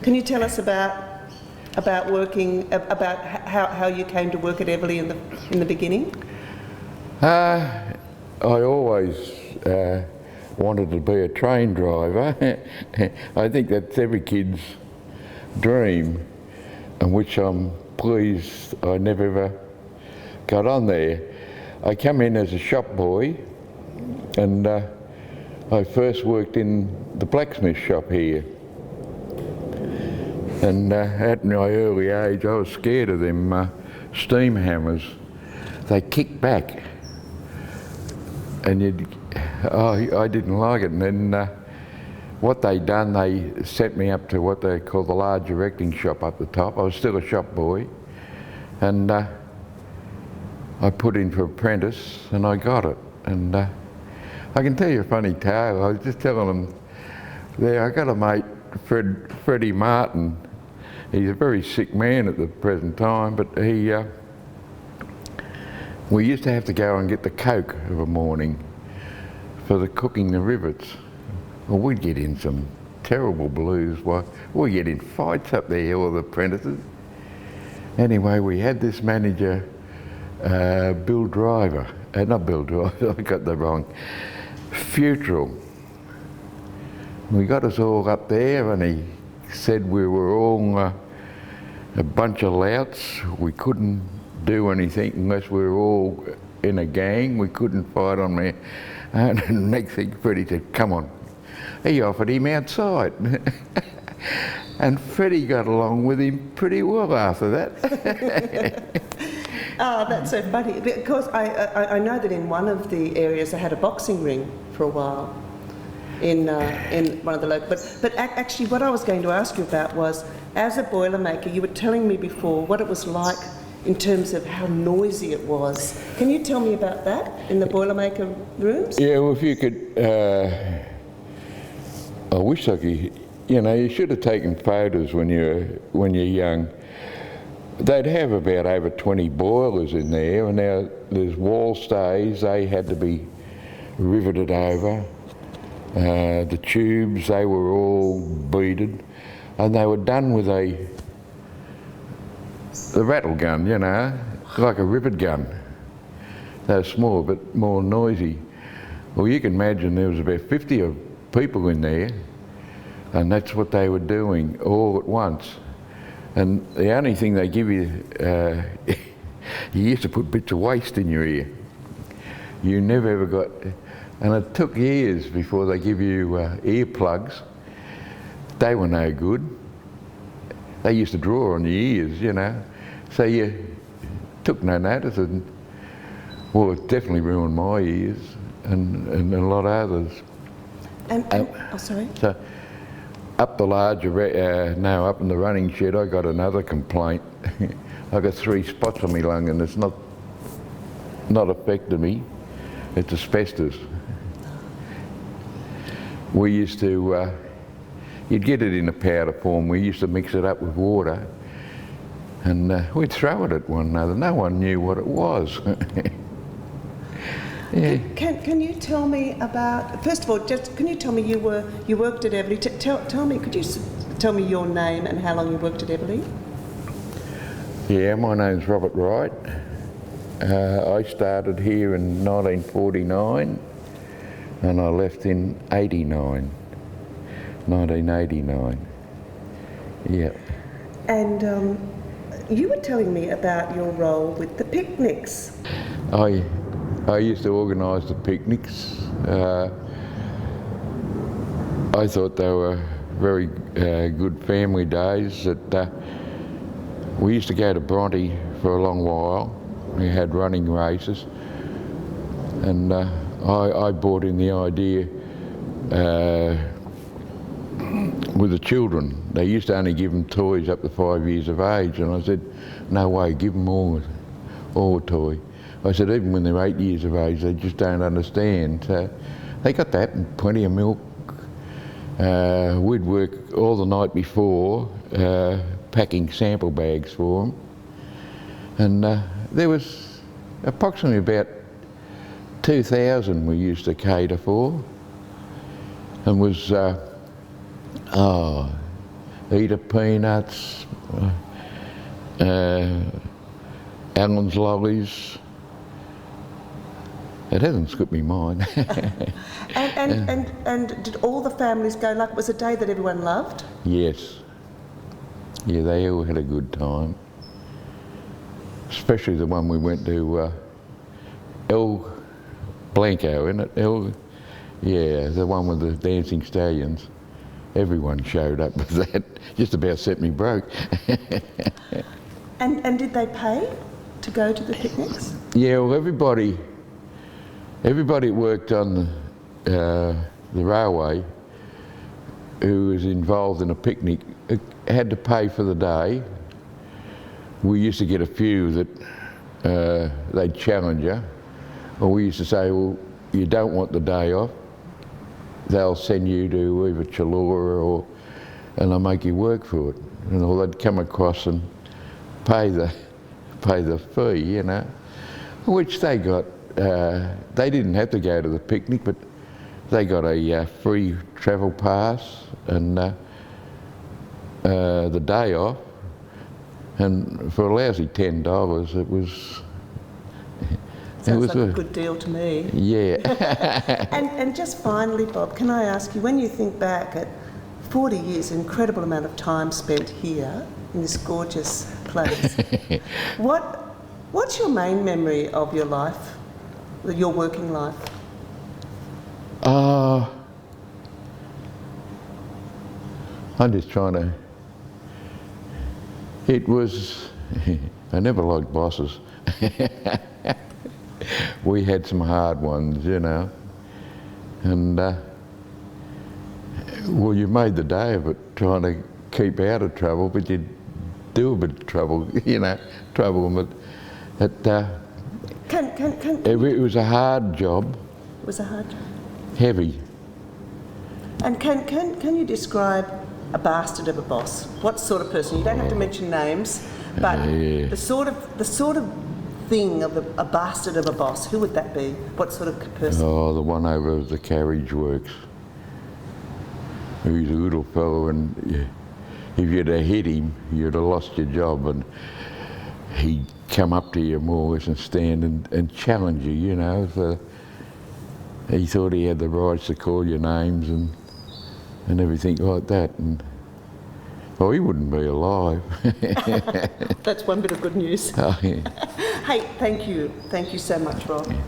Can you tell us about working, about how you came to work at Eveleigh in the beginning? I always wanted to be a train driver. I think that's every kid's dream, and which I'm pleased I never ever got on there. I come in as a shop boy, and I first worked in the blacksmith shop here. And at my early age, I was scared of them steam hammers. They kicked back, and I didn't like it. And then what they done, they set me up to what they call the large erecting shop up the top. I was still a shop boy, and I put in for apprentice, and I got it. And I can tell you a funny tale. I was just telling them there, I got a mate, Freddie Martin. He's a very sick man at the present time, but we used to have to go and get the coke of a morning for the cooking the rivets. Well, we'd get in some terrible blues. We'd get in fights up there, all the apprentices. Anyway, we had this manager, Bill Driver, not Bill Driver, I got that wrong, Futural. We got us all up there, and he said we were all a bunch of louts. We couldn't do anything unless we were all in a gang. We couldn't fight on there. And the next thing, Freddie said, "Come on." He offered him outside. And Freddie got along with him pretty well after that. Oh, that's so funny. Because I know that in one of the areas they had a boxing ring for a while. In one of the local, but actually what I was going to ask you about was, as a boilermaker, you were telling me before what it was like in terms of how noisy it was. Can you tell me about that in the boilermaker rooms? Yeah, well, if you could, I wish I could, you should have taken photos when you're young. They'd have about over 20 boilers in there, and now there's wall stays, they had to be riveted over. The tubes, they were all beaded, and they were done with the rattle gun, like a rivet gun. They were small but more noisy. Well, you can imagine there was about 50 of people in there, and that's what they were doing all at once. And the only thing they give you, you used to put bits of waste in your ear. You never ever got. And it took years before they give you earplugs. They were no good. They used to draw on your ears, So you took no notice, and well, it definitely ruined my ears and a lot of others. Oh, sorry. So up the up in the running shed, I got another complaint. I got 3 spots on my lung, and it's not affected me. It's asbestos. We used to, you'd get it in a powder form. We used to mix it up with water, and we'd throw it at one another. No one knew what it was. Yeah. Can you tell me about, first of all, can you tell me you worked at Eveleigh? Tell me, could you tell me your name and how long you worked at Eveleigh? Yeah, my name's Robert Wright. I started here in 1949. And I left in 1989. Yeah. And you were telling me about your role with the picnics. I used to organise the picnics. I thought they were very good family days. That we used to go to Bronte for a long while. We had running races, and I brought in the idea with the children. They used to only give them toys up to 5 years of age, and I said, no way, give them all a toy. I said, even when they're 8 years of age, they just don't understand. So they got that and plenty of milk. We'd work all the night before packing sample bags for them. And there was approximately about 2,000 we used to cater for, and was Eater peanuts, Allen's lollies. It hasn't skipped me mind. And did all the families go, like, it was a day that everyone loved? Yes. Yeah, they all had a good time. Especially the one we went to, El Blanco, isn't it? Yeah, the one with the dancing stallions. Everyone showed up with that. Just about set me broke. And did they pay to go to the picnics? Yeah, well, everybody worked on the railway who was involved in a picnic had to pay for the day. We used to get a few that they'd challenge you, or we used to say, well, you don't want the day off, they'll send you to either Chalora and they'll make you work for it. And or they'd come across and pay the fee, you know, which they got. They didn't have to go to the picnic, but they got a free travel pass and the day off. And for a lousy $10, it was. Sounds like a good deal to me. Yeah. And just finally, Bob, can I ask you, when you think back at 40 years, an incredible amount of time spent here in this gorgeous place, what's your main memory of your life, your working life? I'm just trying to. It was. I never liked bosses. We had some hard ones, you know, and well, you made the day of it trying to keep out of trouble, but you'd do a bit of trouble, you know, trouble. But it was a hard job. It was a hard job. Heavy. And can you describe a bastard of a boss? What sort of person? You don't have to mention names, but the sort of thing of a bastard of a boss. Who would that be? What sort of person? Oh, the one over the carriage works. He was a little fellow, and if you'd have hit him, you'd have lost your job. And he'd come up to you more or less and stand and challenge you, you know. So he thought he had the rights to call your names and everything like that. And oh, he wouldn't be alive. That's one bit of good news. Oh, yeah. Hey, thank you so much, Rob.